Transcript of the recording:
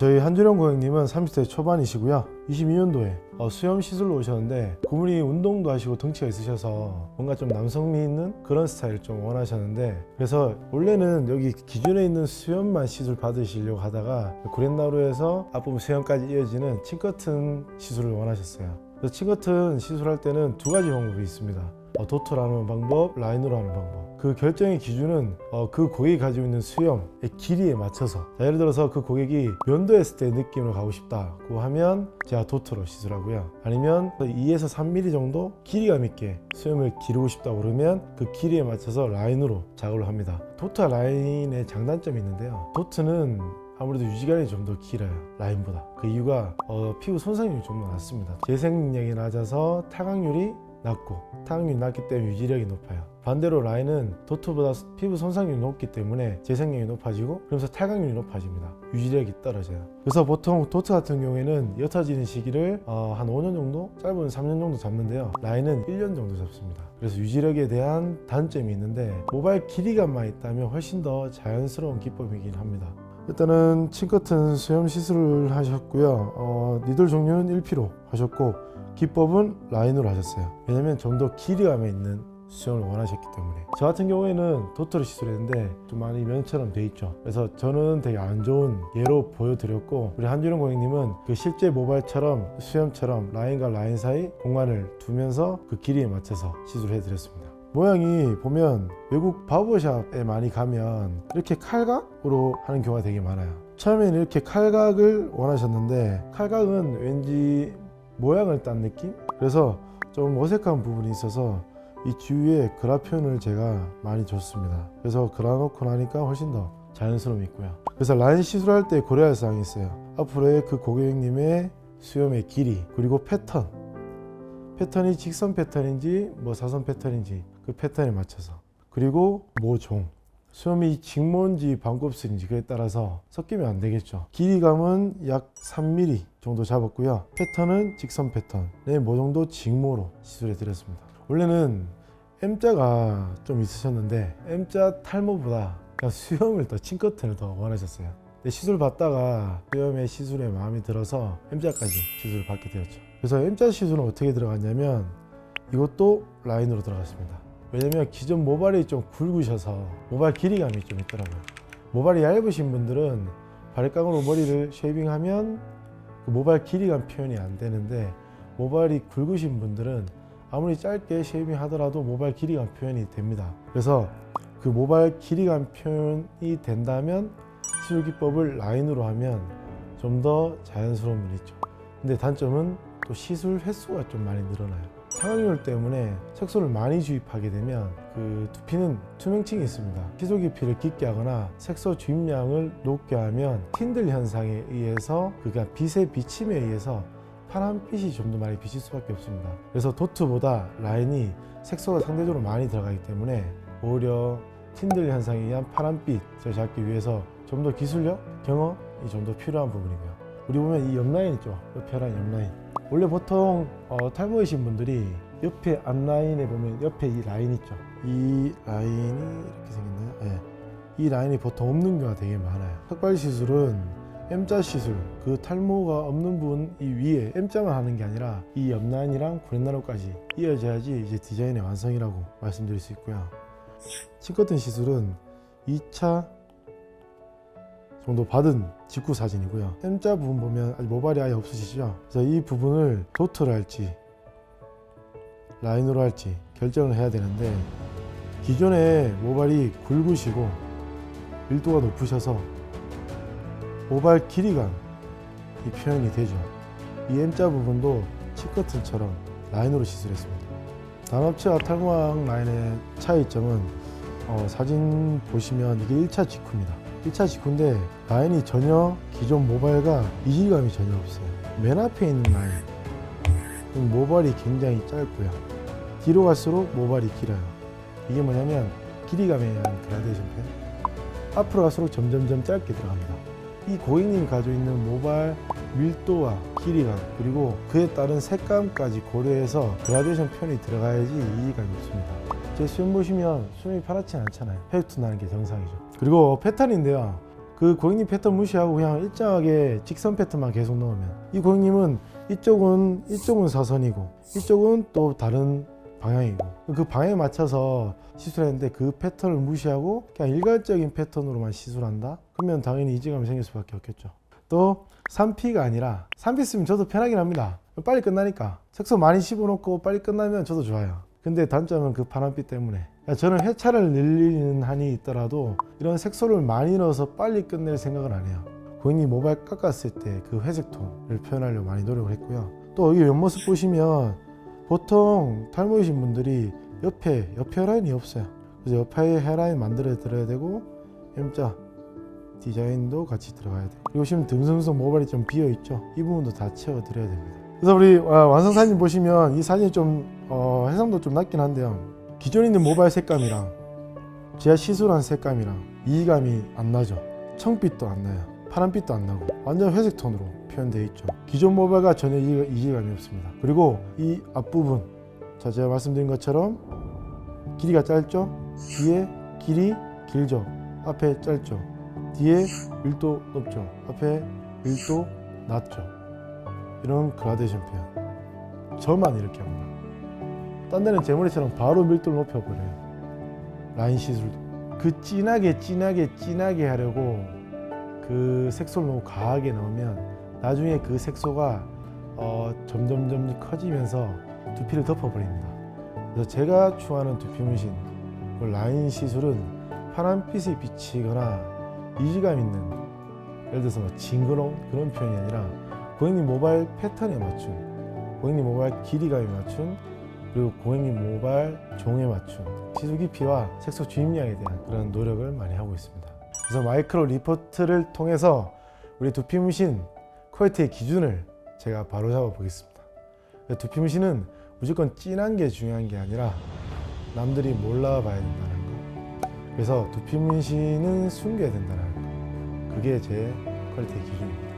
저희 한준영 고객님은 30대 초반이시고요. 22년도에 수염 시술로 오셨는데 그분이 운동도 하시고 덩치가 있으셔서 뭔가 좀 남성미 있는 그런 스타일을 좀 원하셨는데, 그래서 원래는 여기 기존에 있는 수염만 시술 받으시려고 하다가 구렛나루에서 앞부분 수염까지 이어지는 층커튼 시술을 원하셨어요. 그래서 층커튼 시술할 때는 두 가지 방법이 있습니다. 도트로 하는 방법, 라인으로 하는 방법. 그 결정의 기준은 그 고객이 가지고 있는 수염의 길이에 맞춰서, 예를 들어서 그 고객이 면도했을 때 느낌으로 가고 싶다고 하면 제가 도트로 시술하고요. 아니면 2에서 3mm 정도 길이감 있게 수염을 기르고 싶다고 그러면 그 길이에 맞춰서 라인으로 작업을 합니다. 도트와 라인의 장단점이 있는데요. 도트는 아무래도 유지기간이 좀 더 길어요, 라인보다. 그 이유가 피부 손상률이 좀 더 낮습니다. 재생 능력이 낮아서 타각률이 낮고, 타각률이 낮기 때문에 유지력이 높아요. 반대로 라인은 도트보다 피부 손상률이 높기 때문에 재생력이 높아지고, 그러면서 타각률이 높아집니다. 유지력이 떨어져요. 그래서 보통 도트 같은 경우에는 옅어지는 시기를 한 5년 정도, 짧으면 3년 정도 잡는데요. 라인은 1년 정도 잡습니다. 그래서 유지력에 대한 단점이 있는데, 모발 길이감만 있다면 훨씬 더 자연스러운 기법이긴 합니다. 일단은 층커튼 수염 시술을 하셨고요. 니들 종류는 1피로 하셨고, 기법은 라인으로 하셨어요. 왜냐면 좀 더 길이감에 있는 수염을 원하셨기 때문에. 저 같은 경우에는 도트로 시술했는데 좀 많이 면처럼 돼 있죠. 그래서 저는 되게 안 좋은 예로 보여드렸고, 우리 한준영 고객님은 그 실제 모발처럼 수염처럼 라인과 라인 사이 공간을 두면서 그 길이에 맞춰서 시술해 드렸습니다. 모양이 보면 외국 바버샵에 많이 가면 이렇게 칼각으로 하는 경우가 되게 많아요. 처음에는 이렇게 칼각을 원하셨는데, 칼각은 왠지 모양을 딴 느낌? 그래서 좀 어색한 부분이 있어서 이 주위에 그라 표현을 제가 많이 줬습니다. 그래서 그라 놓고 나니까 훨씬 더 자연스러움이 있고요. 그래서 라인 시술할 때 고려할 사항이 있어요. 앞으로의 그 고객님의 수염의 길이, 그리고 패턴이 직선 패턴인지 사선 패턴인지 그 패턴에 맞춰서, 그리고 모종, 수염이 직모인지 반곱슬인지 그에 따라서 섞이면 안 되겠죠. 길이감은 약 3mm 정도 잡았고요. 패턴은 직선 패턴의 모종도 직모로 시술해 드렸습니다. 원래는 M자가 좀 있으셨는데 M자 탈모보다 그냥 수염을 더 층커튼을 더 원하셨어요. 근데 시술 받다가 수염의 시술에 마음이 들어서 M자까지 시술을 받게 되었죠. 그래서 M자 시술은 어떻게 들어갔냐면, 이것도 라인으로 들어갔습니다. 왜냐면 기존 모발이 좀 굵으셔서 모발 길이감이 좀 있더라고요. 모발이 얇으신 분들은 바리깡으로 머리를 쉐이빙하면 그 모발 길이감 표현이 안 되는데, 모발이 굵으신 분들은 아무리 짧게 쉐이빙 하더라도 모발 길이감 표현이 됩니다. 그래서 그 모발 길이감 표현이 된다면 시술 기법을 라인으로 하면 좀 더 자연스러움이 있죠. 근데 단점은 또 시술 횟수가 좀 많이 늘어나요. 타각률 때문에 색소를 많이 주입하게 되면 그 두피는 투명층이 있습니다. 시술 깊이를 깊게 하거나 색소 주입량을 높게 하면 틴들 현상에 의해서, 그러니까 빛의 비침에 의해서 파란빛이 좀 더 많이 비칠 수밖에 없습니다. 그래서 도트보다 라인이 색소가 상대적으로 많이 들어가기 때문에 오히려 틴들 현상에 의한 파란빛을 잡기 위해서 좀 더 기술력, 경험이 좀 더 필요한 부분이고요. 우리 보면 이 옆라인 있죠? 옆에랑 옆라인. 원래 보통 탈모이신 분들이 옆에 앞라인에 보면 옆에 이 라인 있죠? 이 라인이 이렇게 생겼나요? 네. 이 라인이 보통 없는 경우가 되게 많아요. 턱발 시술은 M자 시술, 그 탈모가 없는 부분 이 위에 M자만 하는 게 아니라 이 옆라인이랑 구렛나루까지 이어져야지 이제 디자인의 완성이라고 말씀드릴 수 있고요. 층커튼 시술은 2차 정도 받은 직후 사진이고요. M자 부분 보면 아직 모발이 아예 없으시죠? 그래서 이 부분을 도트로 할지 라인으로 할지 결정을 해야 되는데, 기존에 모발이 굵으시고 밀도가 높으셔서 모발 길이감 이 표현이 되죠. 이 M자 부분도 층커튼처럼 라인으로 시술했습니다. 단업체와 탈모왕 라인의 차이점은 사진 보시면 이게 1차 직후입니다. 1차 직후인데 라인이 전혀 기존 모발과 이질감이 전혀 없어요. 맨 앞에 있는 라인, 모발이 굉장히 짧고요. 뒤로 갈수록 모발이 길어요. 이게 뭐냐면 길이감에 의한 그라데이션 표현. 앞으로 갈수록 점점점 짧게 들어갑니다. 이 고객님이 가지고 있는 모발 밀도와 길이감, 그리고 그에 따른 색감까지 고려해서 그라데이션 표현이 들어가야지 이질감이 없습니다. 제 수염 보시면 수염이 파랗지 않잖아요. 페이크 나는 게 정상이죠. 그리고 패턴인데요. 그 고객님 패턴 무시하고 그냥 일정하게 직선 패턴만 계속 넣으면 이 고객님은 이쪽은 사선이고 이쪽은 또 다른 방향이고 그 방향에 맞춰서 시술했는데 그 패턴을 무시하고 그냥 일괄적인 패턴으로만 시술한다? 그러면 당연히 이질감이 생길 수밖에 없겠죠. 또 3P가 아니라 3P 쓰면 저도 편하긴 합니다. 빨리 끝나니까 색소 많이 씹어놓고 빨리 끝나면 저도 좋아요. 근데 단점은 그 파란빛 때문에 저는 회차를 늘리는 한이 있더라도 이런 색소를 많이 넣어서 빨리 끝낼 생각은 안 해요. 고객님 모발 깎았을 때 그 회색 톤을 표현하려고 많이 노력을 했고요. 또 여기 옆모습 보시면 보통 탈모이신 분들이 옆에 헤라인이 없어요. 그래서 옆에 헤라인 만들어 드려야 되고 M자 디자인도 같이 들어가야 돼요. 그리고 보시면 듬성듬성 모발이 좀 비어 있죠. 이 부분도 다 채워 드려야 됩니다. 그래서 우리 완성 사진 보시면 이 사진이 좀 해상도 좀 낮긴 한데요. 기존에 있는 모발 색감이랑 제가 시술한 색감이랑 이질감이 안 나죠. 청빛도 안 나요. 파란빛도 안 나고 완전 회색 톤으로 표현되어 있죠. 기존 모발과 전혀 이질감이 없습니다. 그리고 이 앞부분 제가 말씀드린 것처럼 길이가 짧죠. 뒤에 길이 길죠. 앞에 짧죠. 뒤에 밀도 높죠. 앞에 밀도 낮죠. 이런 그라데이션 표현 저만 이렇게 합니다. 딴 데는 제 머리처럼 바로 밀도를 높여버려요. 라인 시술도 그 진하게 하려고 그 색소를 너무 과하게 넣으면 나중에 그 색소가 점점 커지면서 두피를 덮어버립니다. 그래서 제가 추구하는 두피 문신 그 라인 시술은 파란빛이 비치거나 이질감 있는, 예를 들어서 징그러운 그런 표현이 아니라 고객님 모발 패턴에 맞춘, 고객님 모발 길이감에 맞춘, 그리고 고객님 모발 종에 맞춘 시술 깊이와 색소 주입량에 대한 그런 노력을 많이 하고 있습니다. 그래서 마이크로 리포트를 통해서 우리 두피 문신 퀄리티의 기준을 제가 바로 잡아 보겠습니다. 두피 문신은 무조건 진한 게 중요한 게 아니라 남들이 몰라봐야 된다는 거. 그래서 두피 문신은 숨겨야 된다는 거. 그게 제 퀄리티의 기준입니다.